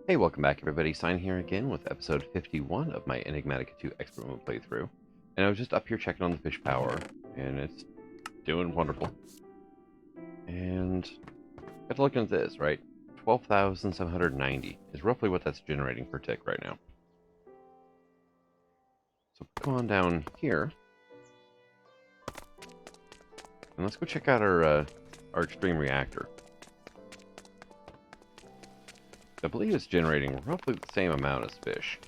Hey, welcome back everybody. Sign here again with episode 51 of my Enigmatica 2 Expert Mode playthrough. And I was just up here checking on the fish power, and it's doing wonderful. And got to look at this, right? 12,790 is roughly what that's generating per tick right now. So come on down here, and let's go check out our extreme reactor. I believe it's generating roughly the same amount as fish.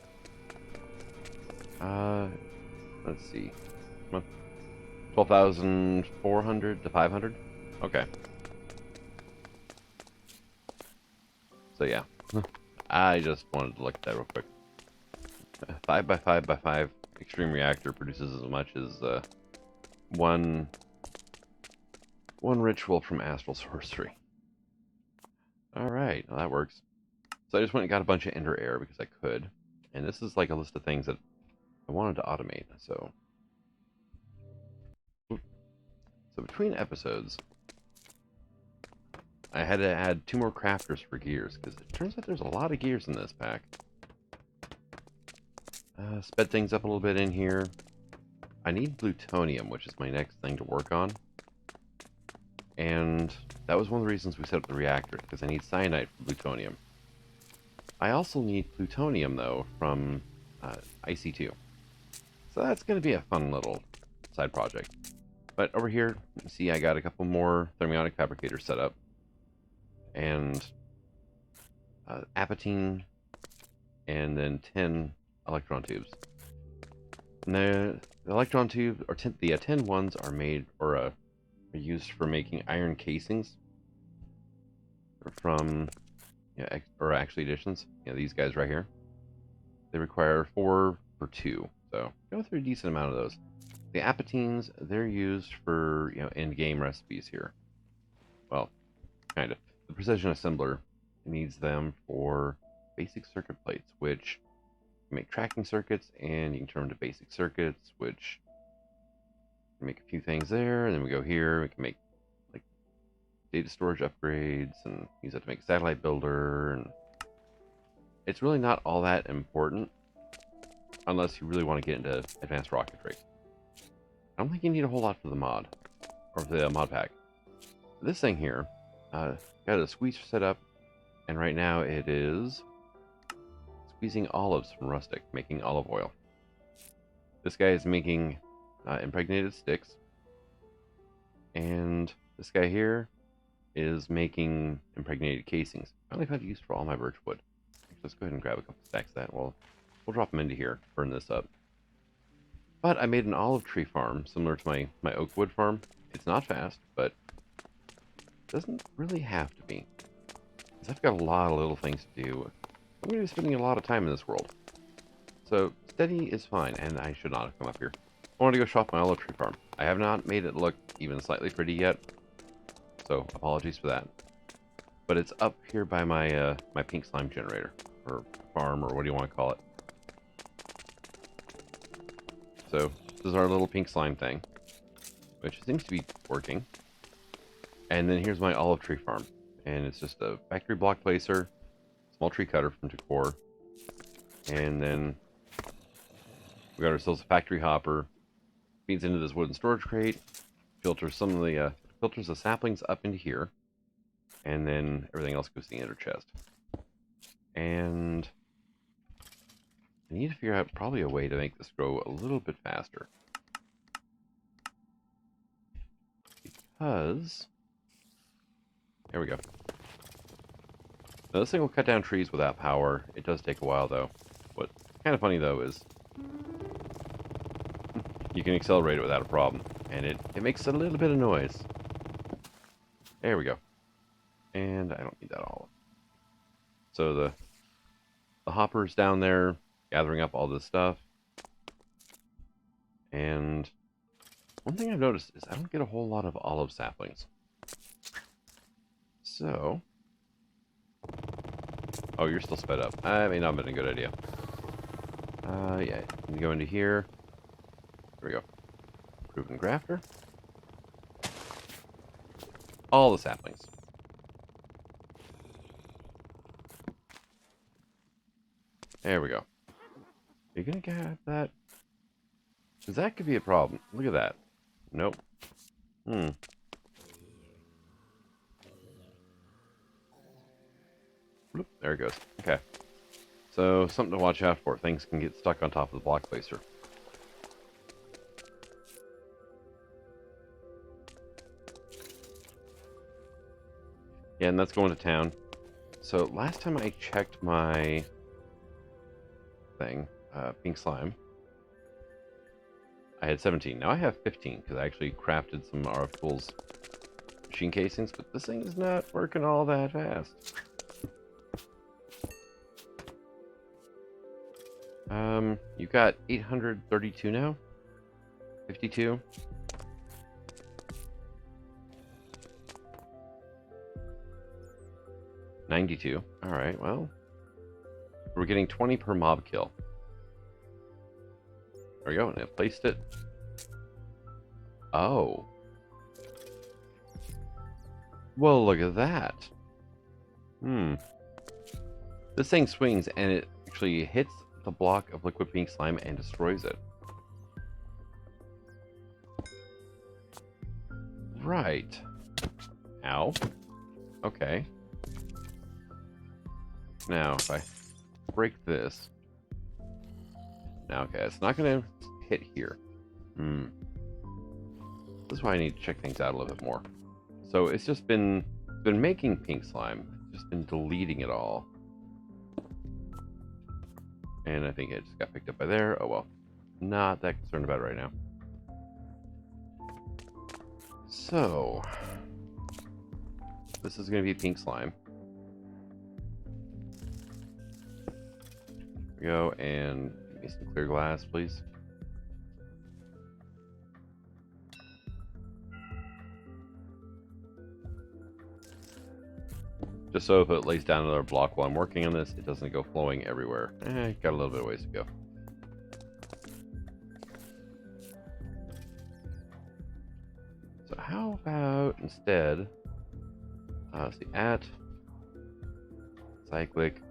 Let's see. 12,400 to 500? Okay. So yeah. I just wanted to look at that real quick. 5 by 5 by 5 extreme reactor produces as much as one ritual from Astral Sorcery. Alright, well, that works. So I just went and got a bunch of ender air because I could. And this is like a list of things that I wanted to automate. So between episodes, I had to add 2 more crafters for gears, because it turns out there's a lot of gears in this pack. Sped things up a little bit in here. I need plutonium, which is my next thing to work on. And that was one of the reasons we set up the reactor, because I need cyanide for plutonium. I also need plutonium, though, from IC2. So that's going to be a fun little side project. But over here, you see I got a couple more thermionic fabricators set up. And apatine, and then 10 electron tubes. And the electron tubes, or the 10 ones, are made or are used for making iron casings from, or actually additions. These guys right here. They require 4 for 2, so go through a decent amount of those. The apatines, they're used for end game recipes here. Well, kind of. The precision assembler needs them for basic circuit plates, which make tracking circuits, and you can turn them to basic circuits, which make a few things there. And then we go here, we can make like data storage upgrades and use that to make a satellite builder. And it's really not all that important unless you really want to get into advanced rocketry. I don't think you need a whole lot for the mod, or for the mod pack. This thing here, got a squeeze set up, and right now it is squeezing olives from rustic, making olive oil. This guy is making impregnated sticks, and this guy here is making impregnated casings. I only have use for all my birch wood. Let's go ahead and grab a couple stacks of that. We'll drop them into here, burn this up. But I made an olive tree farm similar to my oak wood farm. It's not fast, but it doesn't really have to be, because I've got a lot of little things to do. I'm going to be spending a lot of time in this world. So steady is fine, and I should not have come up here. I want to go show off my olive tree farm. I have not made it look even slightly pretty yet, so apologies for that. But it's up here by my my pink slime generator, or farm, or what do you want to call it. So this is our little pink slime thing, which seems to be working. And then here's my olive tree farm, and it's just a factory block placer, small tree cutter from Decor, and then we got ourselves a factory hopper. Feeds into this wooden storage crate, filters some of the filters the saplings up into here, and then everything else goes to the ender chest. And I need to figure out probably a way to make this grow a little bit faster, because there we go. Now this thing will cut down trees without power. It does take a while though. What's kind of funny though is you can accelerate it without a problem, and it makes a little bit of noise. There we go. And I don't need that all. So the hopper's down there gathering up all this stuff. And one thing I've noticed is I don't get a whole lot of olive saplings. So, oh, you're still sped up. I may not have been a good idea. Yeah, you go into here. There we go. Proven grafter. All the saplings. There we go. Are you gonna get that? Because that could be a problem. Look at that. Nope. Hmm. Bloop, there it goes. Okay. So, something to watch out for. Things can get stuck on top of the block placer. Yeah, and that's going to town. So, last time I checked my thing, pink slime, I had 17. Now I have 15, because I actually crafted some RF Tools machine casings, but this thing is not working all that fast. You got 832 now? 52? $92. Alright, well, we're getting 20 per mob kill. There we go, and it placed it. Oh. Well, look at that. This thing swings, and it actually hits the block of liquid pink slime and destroys it. Right. Ow. Okay. Now, if I break this... Now, okay, it's not going to hit here. This is why I need to check things out a little bit more. So it's just been making pink slime. It's just been deleting it all. And I think it just got picked up by there. Oh well. Not that concerned about it right now. So this is going to be pink slime. There we go, and give me some clear glass, please. Just so if it lays down another block while I'm working on this, it doesn't go flowing everywhere. Got a little bit of ways to go. So how about instead, let's see, at cyclic,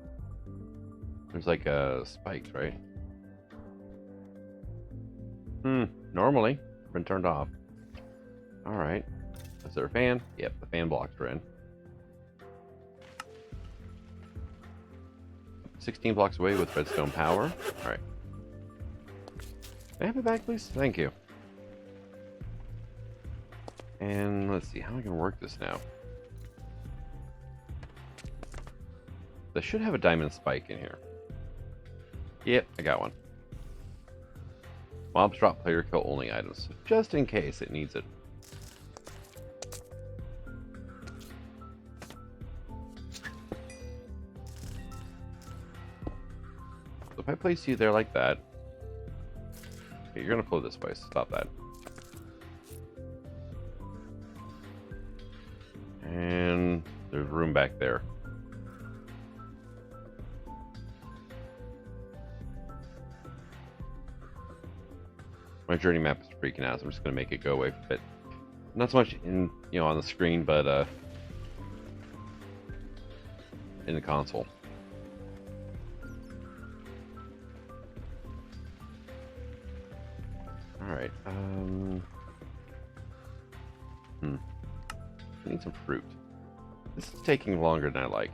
there's like a spikes, right? Normally, been turned off. Alright. Is there a fan? Yep, the fan blocks are in. 16 blocks away with redstone power. Alright. May I have it back, please? Thank you. And let's see, how am I going to work this now? I should have a diamond spike in here. Yep, I got one. Mobs drop player kill only items, just in case it needs it. So if I place you there like that, okay, you're going to flow this way, so stop that. And there's room back there. My journey map is freaking out, so I'm just going to make it go away for a bit. Not so much in, on the screen, but in the console. Alright, I need some fruit. This is taking longer than I like.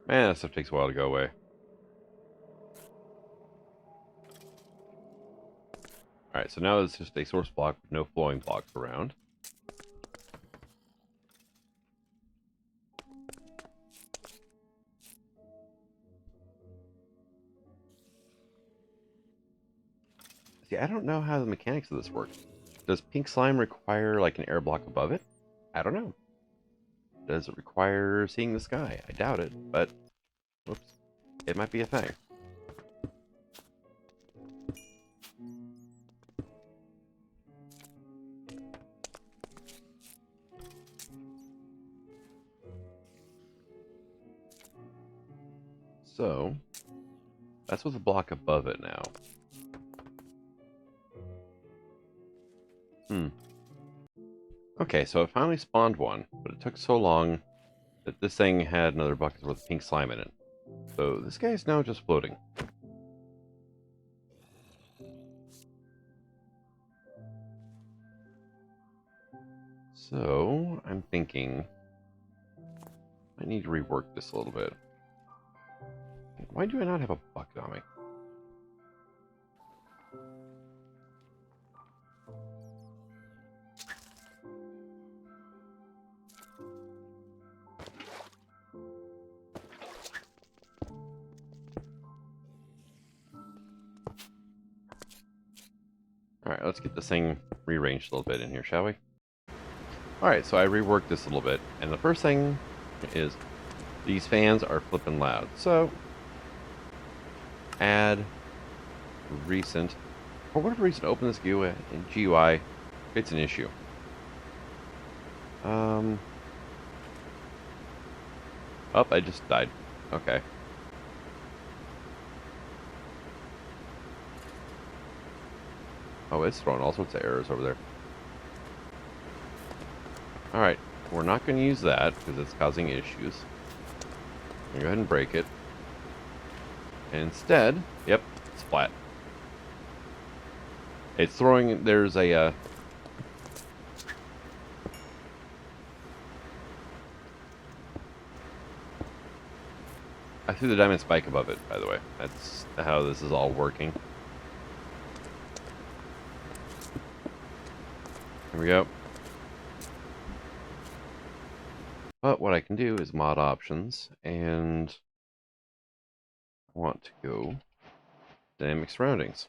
Man, that stuff takes a while to go away. Alright, so now it's just a source block with no flowing blocks around. See, I don't know how the mechanics of this work. Does pink slime require like an air block above it? I don't know. Does it require seeing the sky? I doubt it, but whoops, it might be a thing. So that's with a block above it now. Hmm. Okay, so it finally spawned one, but it took so long that this thing had another bucket worth of pink slime in it. So this guy is now just floating. So I'm thinking I need to rework this a little bit. Why do I not have a bucket on me? Alright, let's get this thing rearranged a little bit in here, shall we? Alright, so I reworked this a little bit, and the first thing is these fans are flipping loud. So, add recent. For whatever reason, open this GUI, and GUI it's an issue. Oh, I just died. Okay. Oh, it's throwing all sorts of errors over there. Alright, we're not going to use that because it's causing issues. I'm going to go ahead and break it. And instead, yep, it's flat. It's throwing, there's a, I threw the diamond spike above it, by the way. That's how this is all working. Here we go. But what I can do is mod options, and I want to go dynamic surroundings.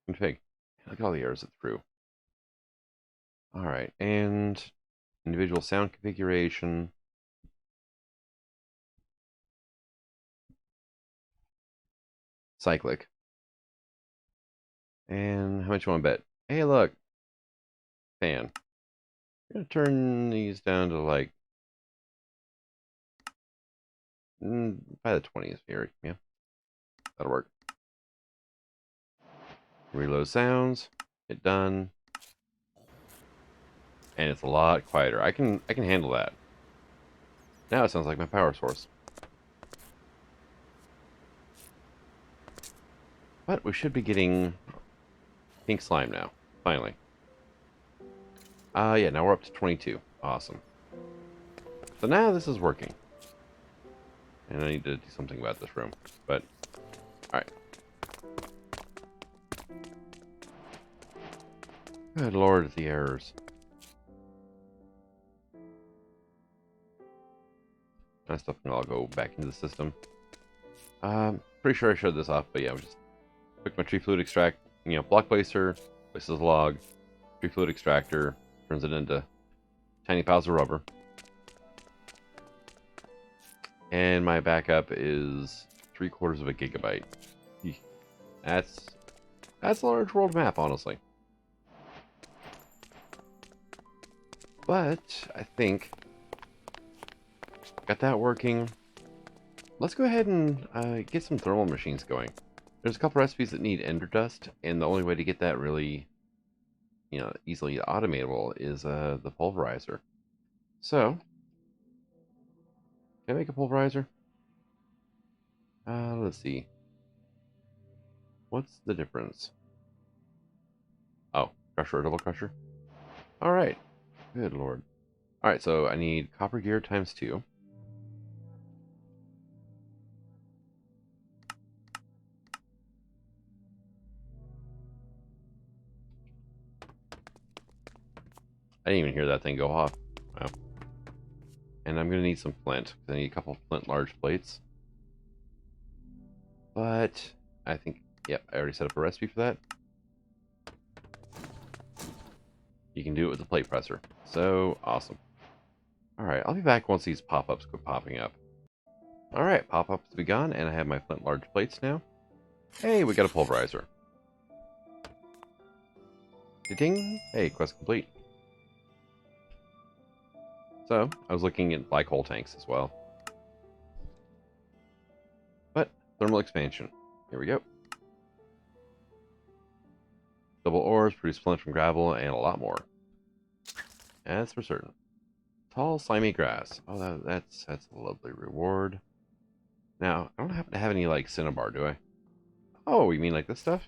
Config. Look at all the errors it threw. Alright, and individual sound configuration. Cyclic. And how much you want to bet? Hey, look. Fan. I'm going to turn these down to like by the 20s here. Yeah, that'll work. Reload sounds. Hit done. And it's a lot quieter. I can handle that. Now it sounds like my power source. But we should be getting pink slime now. Finally. Yeah, now we're up to 22. Awesome. So now this is working. And I need to do something about this room. But, alright. Good lord, the errors. That stuff can all go back into the system. Pretty sure I showed this off, but yeah, I just took my tree fluid extract, block placer, places a log, tree fluid extractor, turns it into tiny piles of rubber. And my backup is 3/4 of a gigabyte. That's a large world map, honestly. But I think got that working. Let's go ahead and get some thermal machines going. There's a couple recipes that need ender dust, and the only way to get that really, easily automatable is the pulverizer. So, can I make a pulverizer? Let's see. What's the difference? Oh, crusher or double crusher? Alright. Good lord. Alright, so I need copper gear times 2. I didn't even hear that thing go off. Wow. And I'm going to need some flint, because I need a couple flint large plates. But, I think, yep, I already set up a recipe for that. You can do it with the plate presser. So, awesome. Alright, I'll be back once these pop-ups quit popping up. Alright, pop-ups to be gone, and I have my flint large plates now. Hey, we got a pulverizer. Ding! Hey, quest complete. So, I was looking at black hole tanks as well. But, thermal expansion. Here we go. Double ores produce flint from gravel and a lot more. That's for certain. Tall, slimy grass. Oh, that's a lovely reward. Now, I don't happen to have any, like, cinnabar, do I? Oh, you mean like this stuff?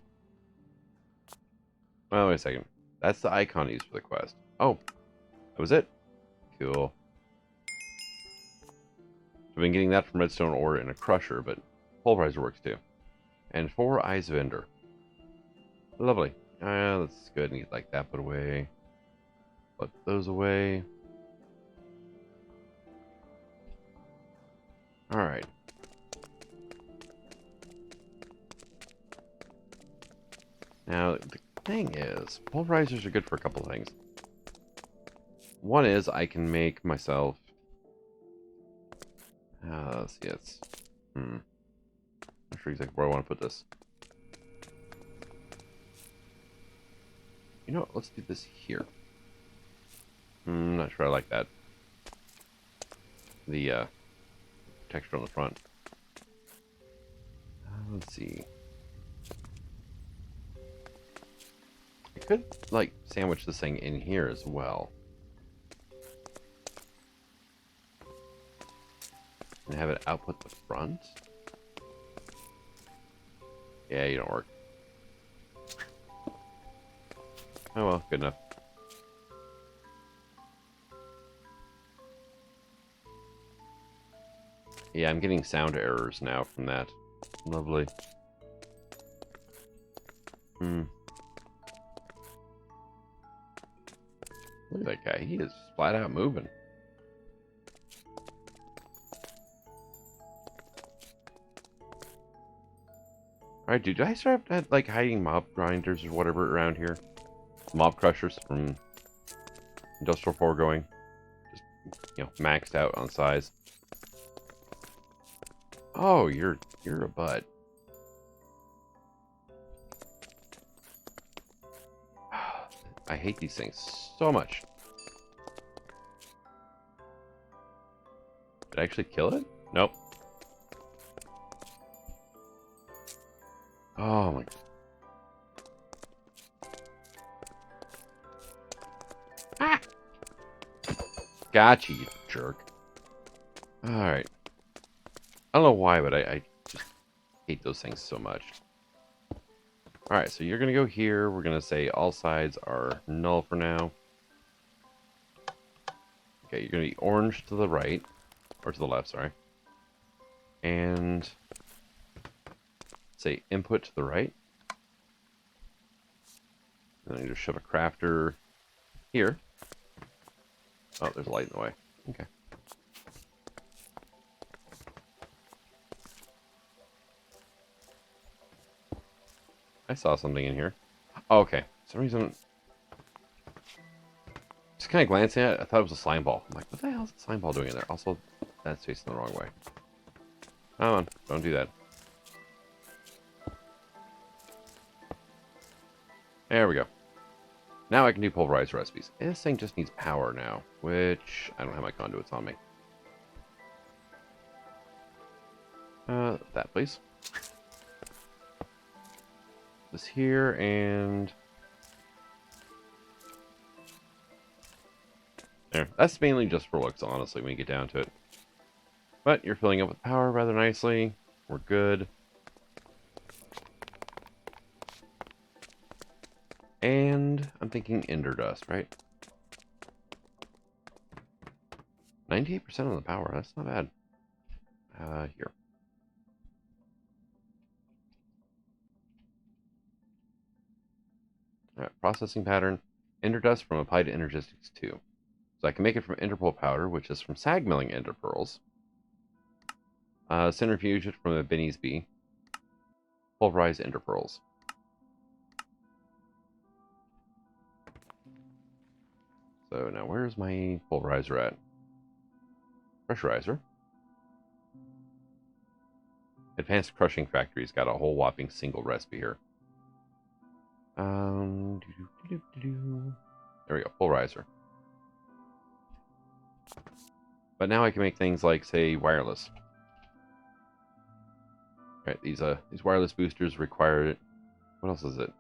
Oh, wait a second. That's the icon used for the quest. Oh, that was it. Cool. I've been getting that from redstone ore in a crusher, but pulverizer works too. And 4 eyes of ender. Lovely. That's good. Need like that put away. Put those away. Alright. Now, the thing is, pulverizers are good for a couple things. One is I can make myself... let's see, it's... Not sure exactly where I want to put this. You know what? Let's do this here. Not sure I like that. The texture on the front. Let's see. I could, like, sandwich this thing in here as well. And have it output the front? Yeah, you don't work. Oh well, good enough. Yeah, I'm getting sound errors now from that. Lovely. Look at that guy. He is flat out moving. Alright, dude, did I start like hiding mob grinders or whatever around here? Mob crushers from Industrial Foregoing. Just, you know, maxed out on size. Oh, you're a butt. I hate these things so much. Did I actually kill it? Nope. Oh my... Ah! Gotcha, you jerk. Alright. I don't know why, but I just hate those things so much. Alright, so you're going to go here. We're going to say all sides are null for now. Okay, you're going to be orange to the right. Or to the left, sorry. And... say input to the right. And then you just shove a crafter here. Oh, there's a light in the way. Okay. I saw something in here. Oh, okay. For some reason, just kind of glancing at it, I thought it was a slime ball. I'm like, what the hell is a slime ball doing in there? Also, that's facing the wrong way. Come on, don't do that. There we go. Now I can do pulverized recipes. This thing just needs power now, which I don't have my conduits on me. That please. This here and there. That's mainly just for looks, honestly, when you get down to it. But you're filling up with power rather nicely. We're good. And I'm thinking ender dust, right? 98% of the power. That's not bad. Here. Alright, processing pattern. Ender dust from applied energistics 2. So I can make it from enderpearl powder, which is from sag milling ender pearls. Centrifuge it from a Benny's bee. Pulverized ender pearls. So now where's my pulverizer at? Pressurizer. Advanced Crushing Factory's got a whole whopping single recipe here. There we go, pulverizer. But now I can make things like, say, wireless. All right, these wireless boosters require it. What else is it?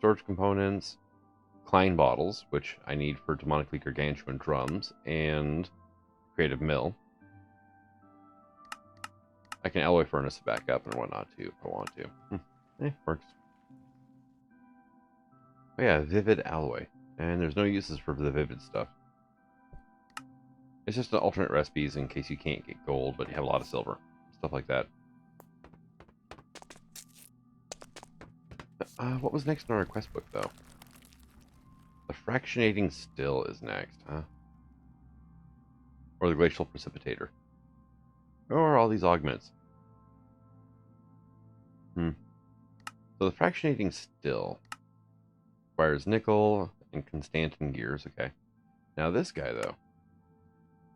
storage components, Klein bottles, which I need for demonically gargantuan drums, and creative mill. I can alloy furnace it back up and whatnot too if I want to. Works. Oh yeah, vivid alloy. And there's no uses for the vivid stuff. It's just an alternate recipes in case you can't get gold, but you have a lot of silver. Stuff like that. What was next in our quest book, though? The fractionating still is next, huh? Or the glacial precipitator. Or all these augments. So the fractionating still requires nickel and constantan gears. Okay. Now this guy, though,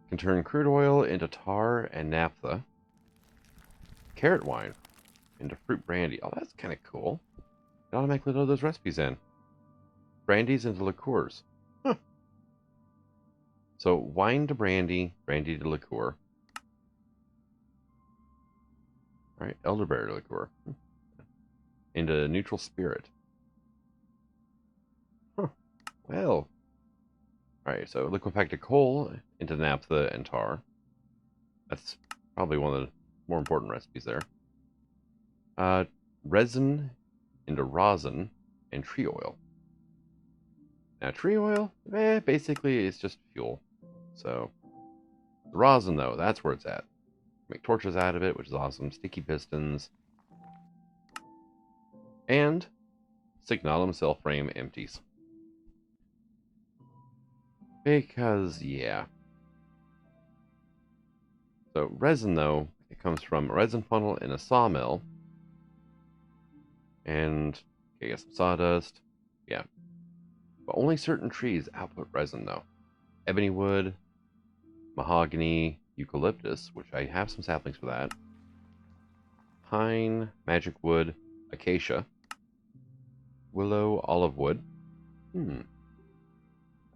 can turn crude oil into tar and naphtha. Carrot wine into fruit brandy. Oh, that's kind of cool. It automatically load those recipes in. Brandies into liqueurs. Huh. So wine to brandy, brandy to liqueur. Alright, elderberry liqueur. Into neutral spirit. Huh. Well. Alright, so liquefacted coal into naphtha and tar. That's probably one of the more important recipes there. Resin into rosin and tree oil. Now, tree oil, basically it's just fuel. So, the rosin, though, that's where it's at. Make torches out of it, which is awesome. Sticky pistons. And Signalum cell frame empties. Because, yeah. So, resin, though, it comes from a resin funnel in a sawmill. And, okay, some sawdust. Yeah. But only certain trees output resin, though. Ebony wood, mahogany, eucalyptus, which I have some saplings for that. Pine, magic wood, acacia. Willow, olive wood.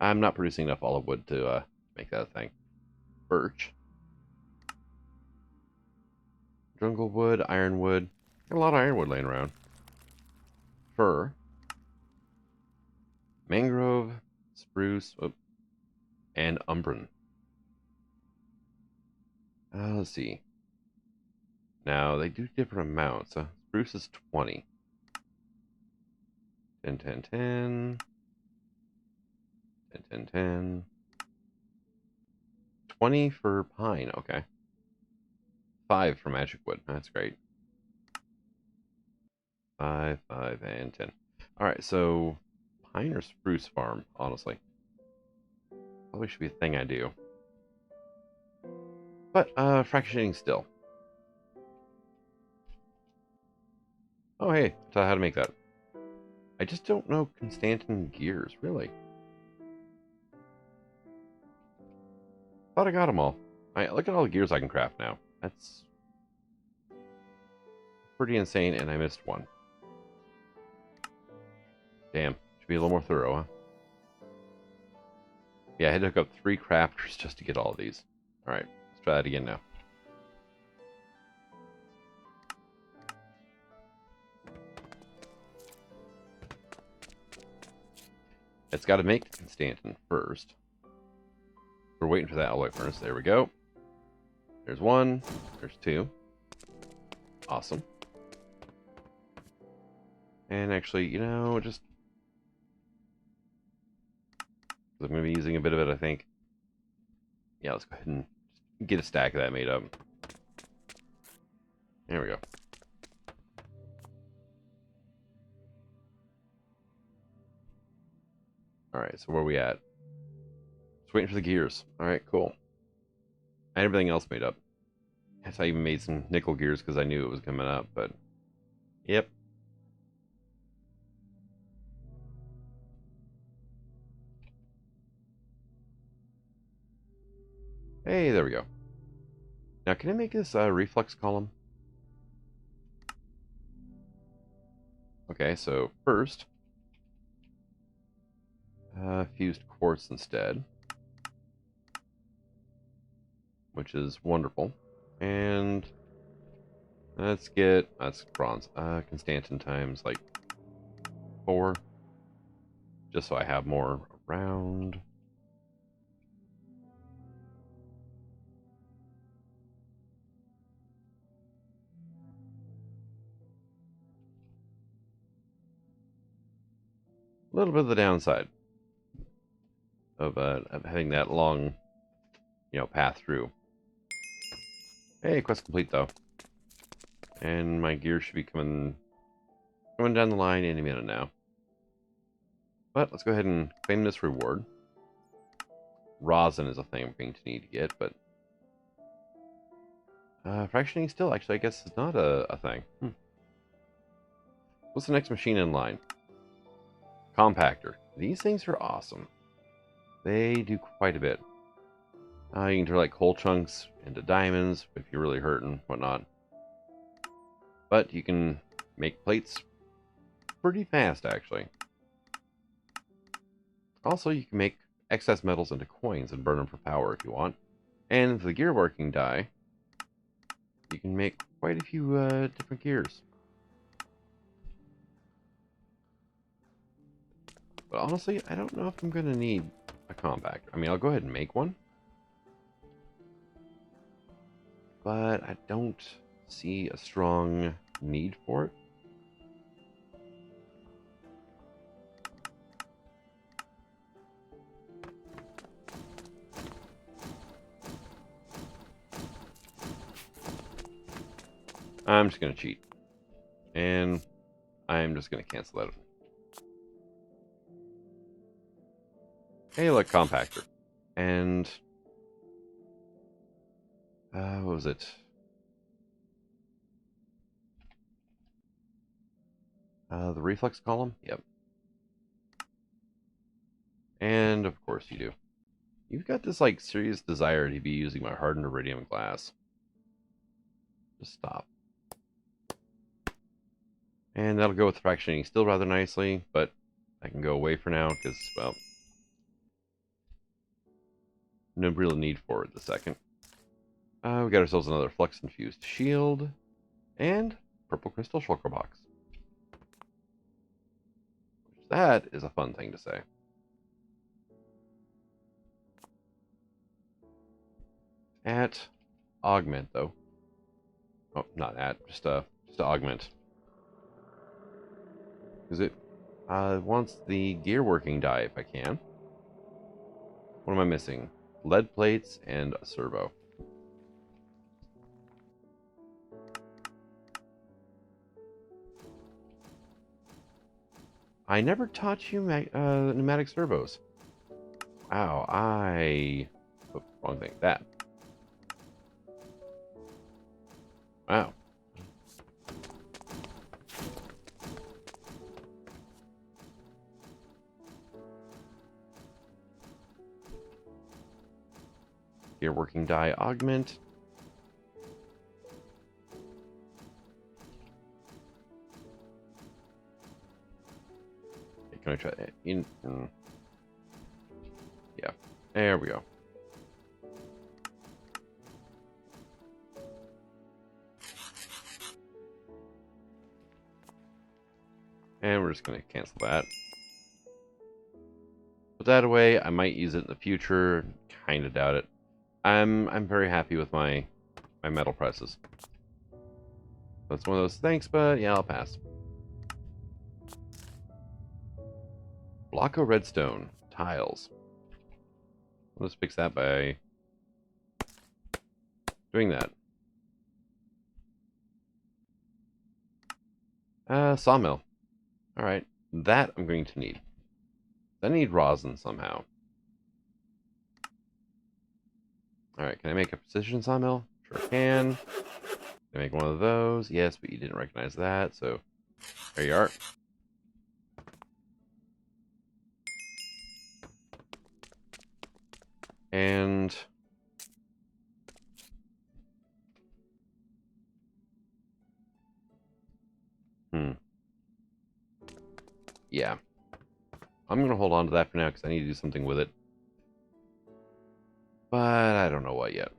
I'm not producing enough olive wood to make that a thing. Birch. Jungle wood, ironwood. Got a lot of ironwood laying around. Fir. Mangrove, spruce, and umbran. Let's see. Now, they do different amounts. Spruce is 20. 10, 10, 10. 10, 10, 10. 20 for pine, okay. 5 for magic wood, that's great. 5, 5, and 10. Alright, so pine or spruce farm, honestly. Probably should be a thing I do. But, fractionating still. Oh, hey, I taught how to make that. I just don't know constantan gears, really. Thought I got them all. Alright, look at all the gears I can craft now. That's pretty insane, and I missed one. Damn, should be a little more thorough, huh? Yeah, I had to hook up 3 crafters just to get all of these. Alright, let's try that again now. It's got to make the constantan first. We're waiting for that alloy furnace. There we go. There's 1. There's 2. Awesome. And actually, you know, just... I'm going to be using a bit of it, I think. Yeah, let's go ahead and get a stack of that made up. There we go. Alright, so where are we at? Just waiting for the gears. Alright, cool. I had everything else made up. Yes, I even made some nickel gears because I knew it was coming up, but... Yep. Hey, there we go. Now, can I make this a reflex column? Okay, so first... fused quartz instead. Which is wonderful. And... let's get... that's bronze. Constantan times, like, 4. just so I have more around. A little bit of the downside of having that long, path through. Hey, quest complete though, and my gear should be coming down the line any minute now. But let's go ahead and claim this reward. Rosin is a thing I'm going to need to get, but fractionating still, actually, I guess is not a thing. What's the next machine in line? Compactor. These things are awesome. They do quite a bit. You can turn like coal chunks into diamonds if you're really hurting, whatnot. But you can make plates pretty fast, actually. Also, you can make excess metals into coins and burn them for power if you want. And the gear working die, you can make quite a few different gears. But honestly, I don't know if I'm going to need a compactor. I mean, I'll go ahead and make one. But I don't see a strong need for it. I'm just going to cheat. And I'm just going to cancel that. Hey, look, compactor. And what was it? The reflex column? Yep. And of course you do. You've got this like serious desire to be using my hardened iridium glass. Just stop. And that'll go with fractionating still rather nicely, but I can go away for now because, well, no real need for it the second. We got ourselves another flux-infused shield and purple crystal shulker box. That is a fun thing to say. At augment, though. Oh, not at, just to augment. Because it wants the gear working die if I can. What am I missing? Lead plates and a servo. I never taught you pneumatic servos. Wow, oh, wrong thing. That. Wow. Gear working die augment. Can I try that? Yeah, there we go. And we're just going to cancel that. Put that away. I might use it in the future. Kind of doubt it. I'm very happy with my metal presses. That's one of those things, but yeah, I'll pass. Block of redstone tiles. Let's fix that by doing that. Sawmill. All right, that I'm going to need. I need rosin somehow. All right, can I make a precision sawmill? Sure can. Can I make one of those? Yes, but you didn't recognize that, so there you are. And yeah, I'm gonna hold on to that for now because I need to do something with it, but I don't know what yet.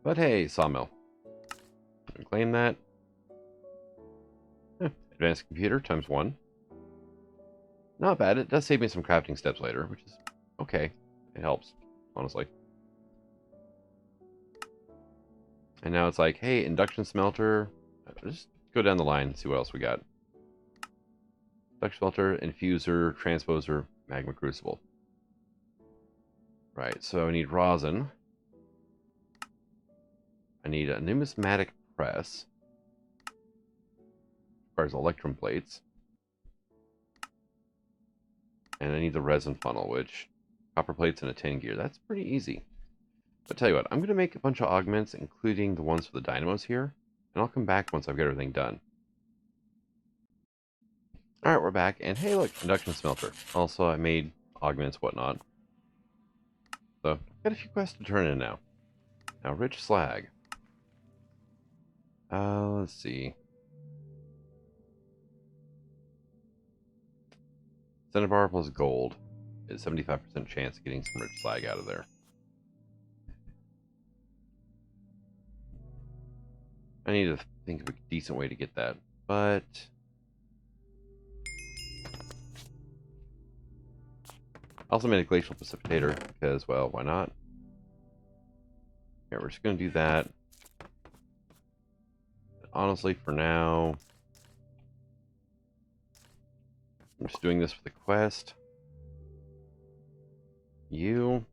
But hey, sawmill. claim that. Advanced computer times 1. Not bad. It does save me some crafting steps later, which is okay. It helps, honestly. And now it's like, hey, induction smelter. Just go down the line and see what else we got. Induction smelter, infuser, transposer, magma crucible. Right, so I need rosin. I need a numismatic press. Requires electrum plates. And I need the resin funnel, which copper plates and a tin gear. That's pretty easy. But tell you what, I'm going to make a bunch of augments, including the ones for the dynamos here. And I'll come back once I've got everything done. Alright, we're back. And hey, look, induction smelter. Also, I made augments, whatnot. So, I've got a few quests to turn in now. Now, rich slag. Let's see. Cinnabar plus gold is 75% chance of getting some rich slag out of there. I need to think of a decent way to get that, but I also made a glacial precipitator because, well, why not? Yeah, we're just going to do that. Honestly, for now, I'm just doing this for the quest. You.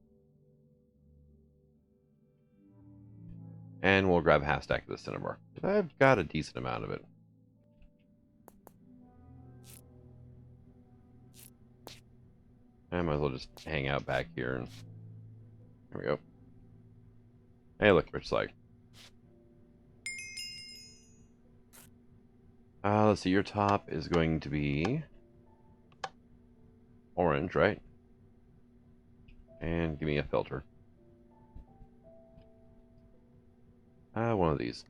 And we'll grab half stack of the cinnabar. I've got a decent amount of it. I might as well just hang out back here. And there we go. Hey, look, rich slag. Let's see, your top is going to be orange, right? And give me a filter. One of these.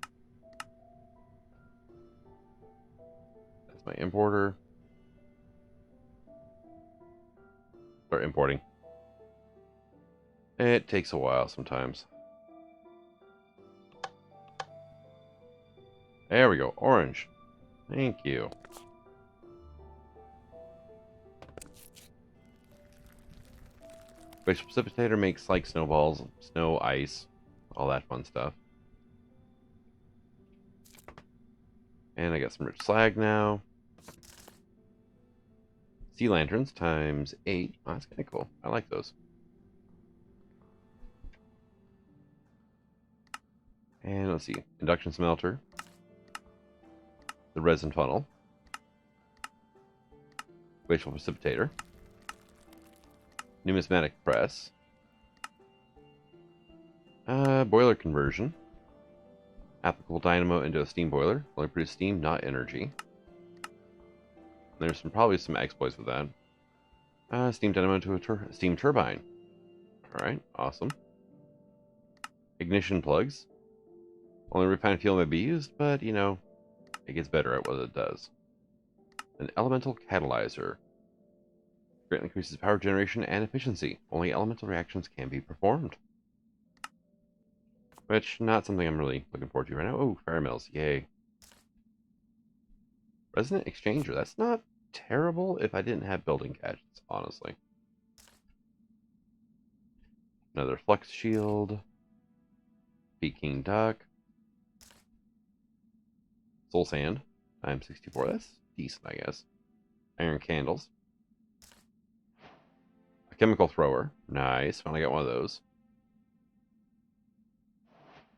That's my importer. Start importing. It takes a while sometimes. There we go, orange. Thank you. Glacial precipitator makes like snowballs, snow, ice, all that fun stuff. And I got some rich slag now. Sea lanterns times 8. Oh, that's kind of cool. I like those. And let's see. Induction smelter. The resin funnel. Glacial precipitator. Numismatic press. Boiler conversion. Applicable dynamo into a steam boiler. Only produce steam, not energy. There's probably some exploits with that. Steam dynamo into a steam turbine. Alright, awesome. Ignition plugs. Only refined fuel may be used, but, you know, it gets better at what it does. An elemental catalyzer. Greatly increases power generation and efficiency. Only elemental reactions can be performed. Which, not something I'm really looking forward to right now. Oh, fire mills, yay. Resonant exchanger, that's not terrible if I didn't have building gadgets, honestly. Another flux shield. Peking duck. Soul sand, times 64, that's decent, I guess. Iron candles. A chemical thrower, nice, finally got one of those.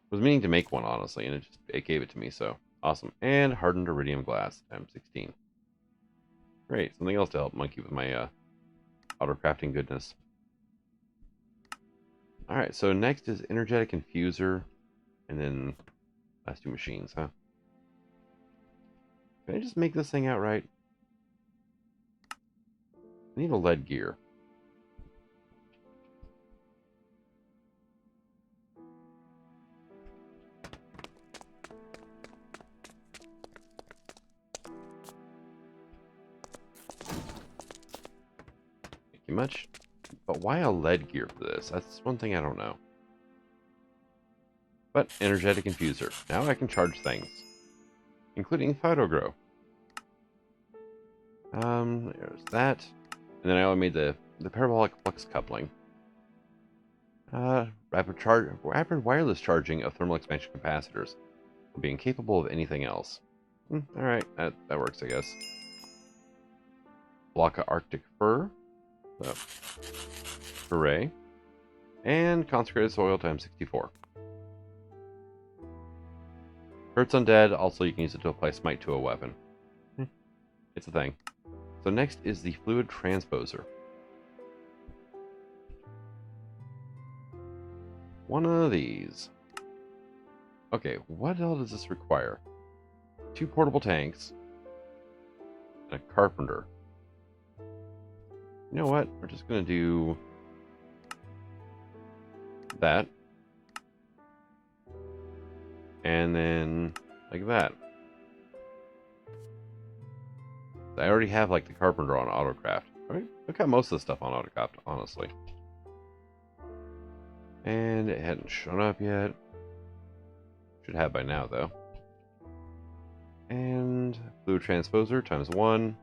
Was meaning to make one, honestly, and it gave it to me, so awesome. And hardened iridium glass, times 16. Great, something else to help monkey with my auto crafting goodness. Alright, so next is energetic infuser, and then last two machines, huh? Can I just make this thing outright? I need a lead gear. Much, but why a lead gear for this? That's one thing I don't know. But energetic infuser. Now I can charge things, including phytogrow. There's that. And then I only made the parabolic flux coupling. Rapid wireless charging of thermal expansion capacitors, being capable of anything else. Alright, that works, I guess. Block of Arctic fur. So, hooray. And consecrated soil times 64. Hurts undead, also you can use it to apply smite to a weapon. It's a thing. So next is the fluid transposer. One of these. Okay, what else does this require? 2 portable tanks and a carpenter. You know what? We're just going to do that. And then like that. I already have like the carpenter on autocraft. Right? I've got most of the stuff on autocraft, honestly. And it hadn't shown up yet. Should have by now, though. And fluid transposer times 1.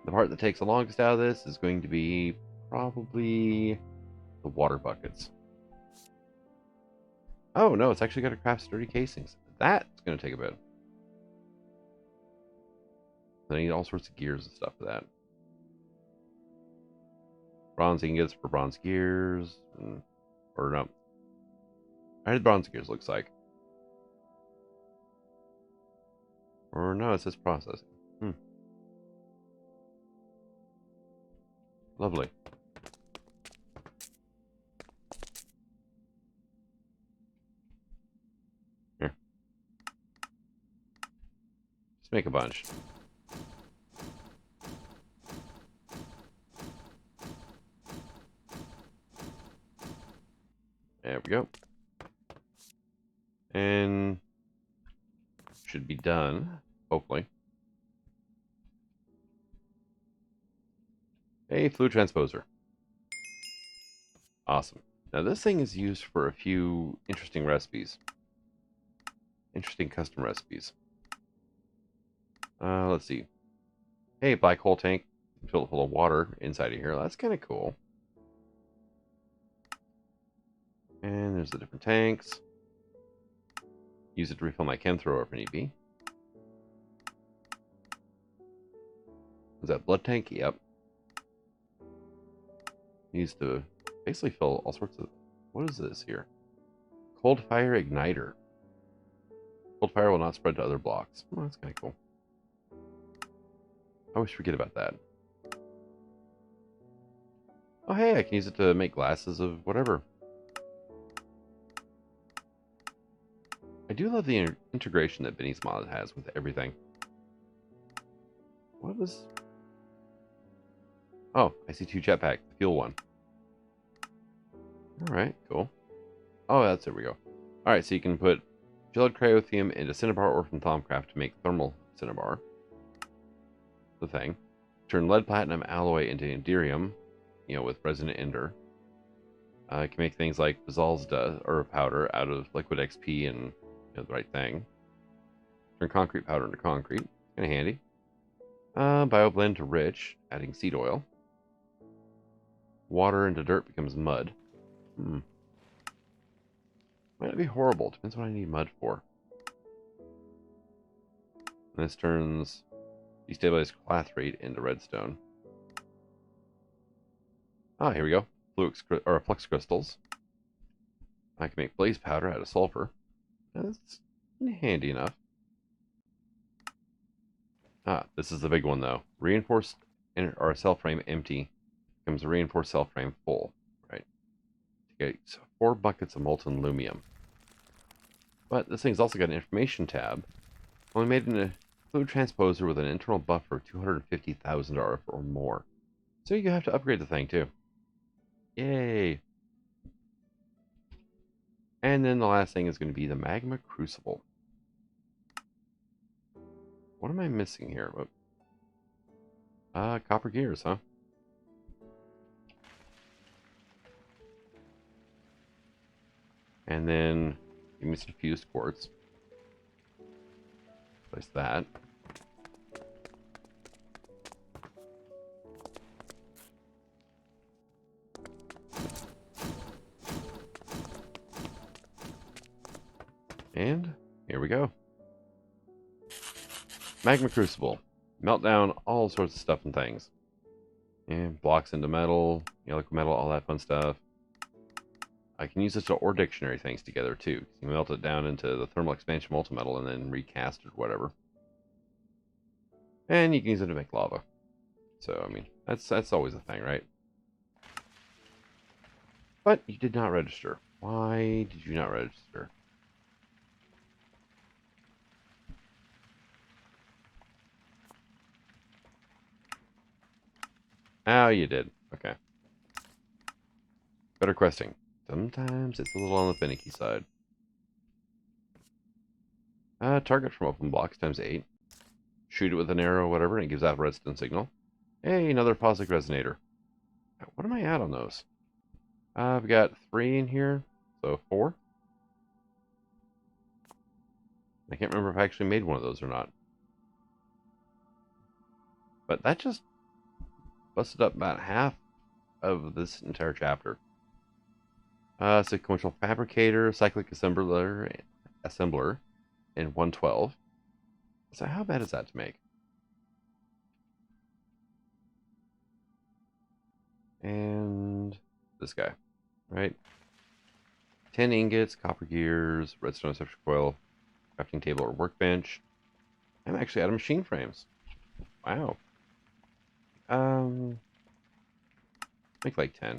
The part that takes the longest out of this is going to be probably the water buckets. Oh, no, it's actually got to craft sturdy casings. That's going to take a bit. I need all sorts of gears and stuff for that. Bronze ingots for bronze gears. Or no. I did bronze gears, looks like. Or no, it says processing. Lovely. Here. Just make a bunch. There we go. And should be done, hopefully. A fluid transposer. Awesome. Now this thing is used for a few interesting recipes. Interesting custom recipes. Let's see. Hey, black hole tank. Fill it full of water inside of here. That's kind of cool. And there's the different tanks. Use it to refill my chem thrower if need be. Is that blood tank? Yep. Needs to basically fill all sorts of... What is this here? Cold fire igniter. Cold fire will not spread to other blocks. Oh, that's kind of cool. I always forget about that. Oh, hey, I can use it to make glasses of whatever. I do love the integration that Benny's mod has with everything. What was... Oh, I see 2 jetpack. The fuel one. Alright, cool. Oh, that's there we go. Alright, so you can put gelid cryothium into cinnabar ore from Thaumcraft to make thermal cinnabar. The thing. Turn lead platinum alloy into enderium, you know, with resonant ender. It can make things like Bazal's dust or powder out of liquid XP and the right thing. Turn concrete powder into concrete. Kind of handy. Bioblend to rich, adding seed oil. Water into dirt becomes mud. Might not be horrible. Depends what I need mud for. And this turns destabilized clathrate into redstone. Ah, here we go. Flux crystals. I can make blaze powder out of sulfur. That's handy enough. Ah, this is the big one though. Reinforced or cell frame empty becomes a reinforced cell frame full. Right. Okay, so 4 buckets of molten lumium. But this thing's also got an information tab. Only made in a fluid transposer with an internal buffer of 250,000 RF or more. So you have to upgrade the thing too. Yay! And then the last thing is going to be the magma crucible. What am I missing here? Copper gears, huh? And then give me some fused quartz. Place that. And here we go. Magma crucible. Melt down all sorts of stuff and things. And blocks into metal, liquid metal, all that fun stuff. I can use this to ore dictionary things together too. You melt it down into the thermal expansion multimetal and then recast it or whatever. And you can use it to make lava. So I mean, that's always a thing, right? But you did not register. Why did you not register? Oh, you did. Okay. Better questing. Sometimes it's a little on the finicky side. Target from open blocks times 8. Shoot it with an arrow or whatever, and it gives out a redstone signal. Hey, another positive resonator. What am I at on those? I've got 3 in here, so 4. I can't remember if I actually made one of those or not. But that just busted up about half of this entire chapter. Sequential fabricator, cyclic assembler, and 112. So how bad is that to make? And this guy, right? 10 ingots, copper gears, redstone reception coil, crafting table or workbench. I'm actually out of machine frames. Wow. Make like 10.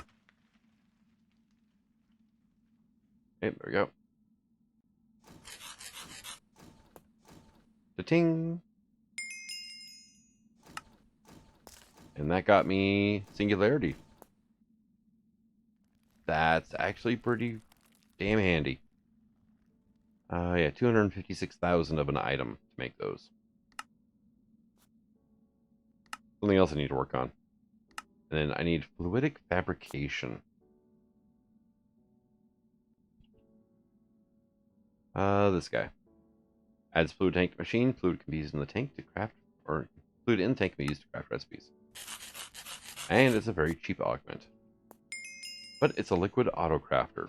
Okay, there we go. Ta-ting! And that got me singularity. That's actually pretty damn handy. Yeah, 256,000 of an item to make those. Something else I need to work on. And then I need fluidic fabrication. This guy. Adds fluid tank to machine. Fluid can be used in the tank to craft, or fluid in the tank can be used to craft recipes. And it's a very cheap augment. But it's a liquid auto crafter.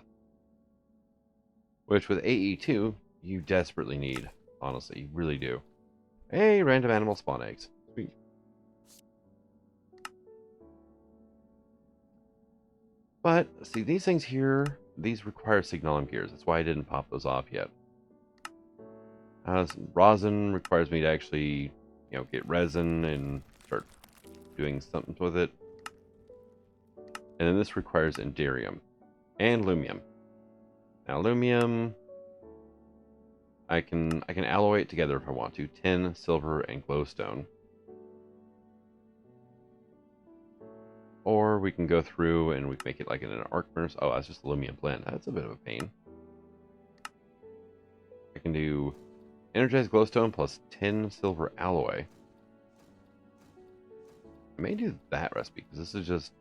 Which with AE2, you desperately need. Honestly, you really do. Hey, random animal spawn eggs. Sweet. But, see, these things here, these require signalum gears. That's why I didn't pop those off yet. Rosin requires me to actually, get resin and start doing something with it. And then this requires enderium and lumium. Now, lumium, I can alloy it together if I want to. Tin, silver, and glowstone. Or we can go through and we can make it like in an arc furnace. Oh, that's just aluminum blend. That's a bit of a pain. I can do energized glowstone plus tin silver alloy. I may do that recipe because this is just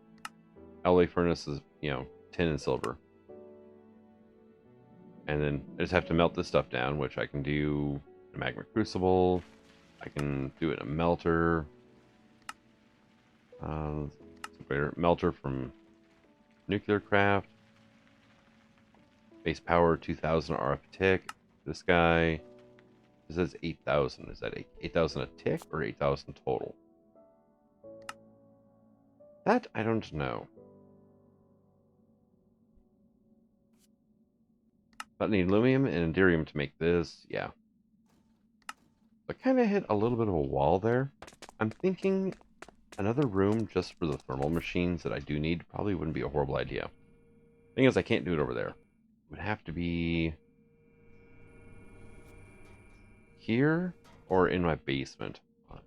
alloy furnaces, tin and silver. And then I just have to melt this stuff down, which I can do in a magma crucible. I can do it in a melter. Melter from nuclear craft. Base power 2000 RF tick. This guy. This says 8,000. Is that 8,000 a tick or 8,000 total? That I don't know. But I need aluminum and enderium to make this. Yeah. I kind of hit a little bit of a wall there. I'm thinking another room just for the thermal machines that I do need probably wouldn't be a horrible idea. Thing is, I can't do it over there. It would have to be here or in my basement. I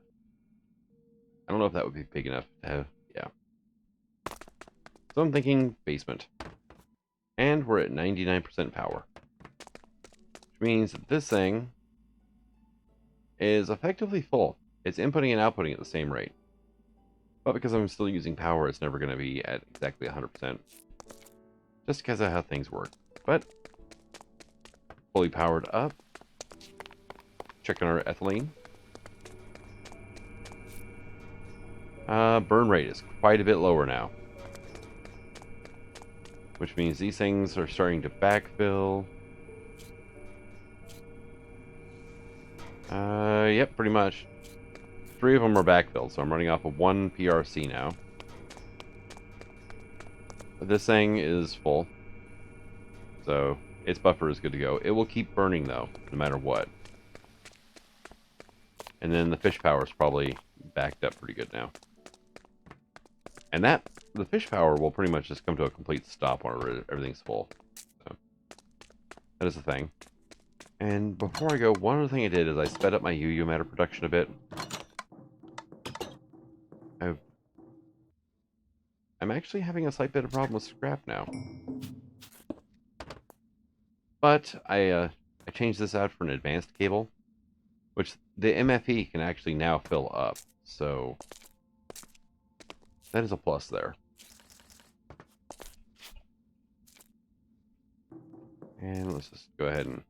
don't know if that would be big enough to have. Yeah. So I'm thinking basement. And we're at 99% power. Which means that this thing is effectively full. It's inputting and outputting at the same rate. But because I'm still using power, it's never going to be at exactly 100%. Just because of how things work. But fully powered up. Checking our ethylene. Burn rate is quite a bit lower now, which means these things are starting to backfill. Yep, pretty much. 3 of them are backfilled, so I'm running off of 1 PRC now. But this thing is full, so its buffer is good to go. It will keep burning, though, no matter what. And then the fish power is probably backed up pretty good now. And the fish power will pretty much just come to a complete stop when everything's full. So, that is the thing. And before I go, one other thing I did is I sped up my UU matter production a bit. I'm actually having a slight bit of problem with scrap now. But I changed this out for an advanced cable, which the MFE can actually now fill up. So that is a plus there. And let's just go ahead and...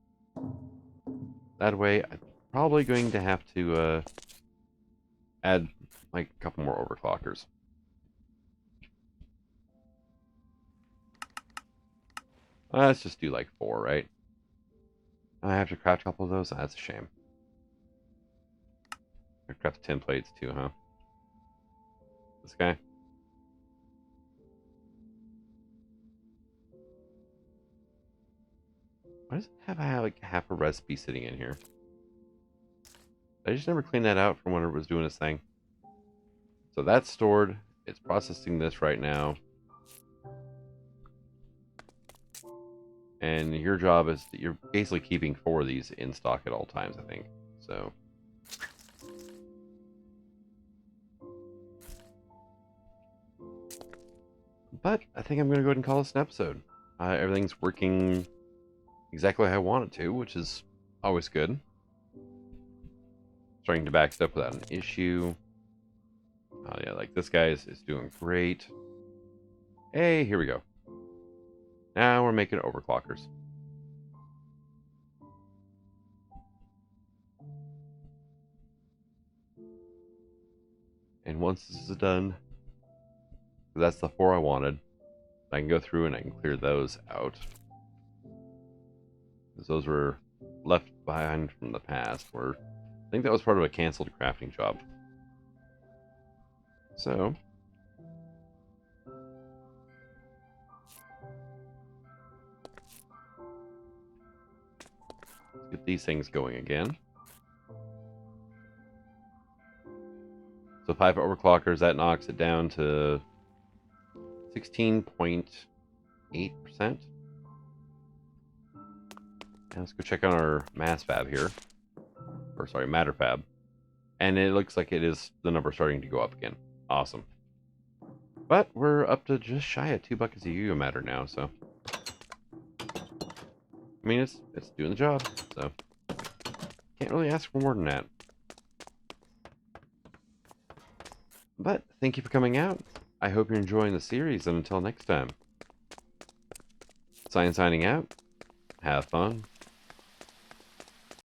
That way, I'm probably going to have to add like a couple more overclockers. Let's just do like 4, right? I have to craft a couple of those? That's a shame. I craft 10 plates too, huh? This guy? Why does it have like half a recipe sitting in here? I just never cleaned that out from when it was doing this thing. So that's stored. It's processing this right now. And your job is that you're basically keeping 4 of these in stock at all times, I think. So. But I think I'm going to go ahead and call this an episode. Everything's working exactly how I want it to, which is always good. Starting to back up without an issue. Yeah, like this guy is doing great. Hey, here we go. Now we're making overclockers. And once this is done, that's the 4 I wanted, I can go through and I can clear those out. Because those were left behind from the past, where I think that was part of a canceled crafting job. So, let's get these things going again. So 5 overclockers, that knocks it down to 16.8%. Now let's go check on our mass fab here. Or sorry, matter fab. And it looks like it is the number starting to go up again. Awesome. But we're up to just shy of 2 buckets of UU matter now, so. I mean, it's doing the job, so. Can't really ask for more than that. But thank you for coming out. I hope you're enjoying the series, and until next time. Signing out. Have fun.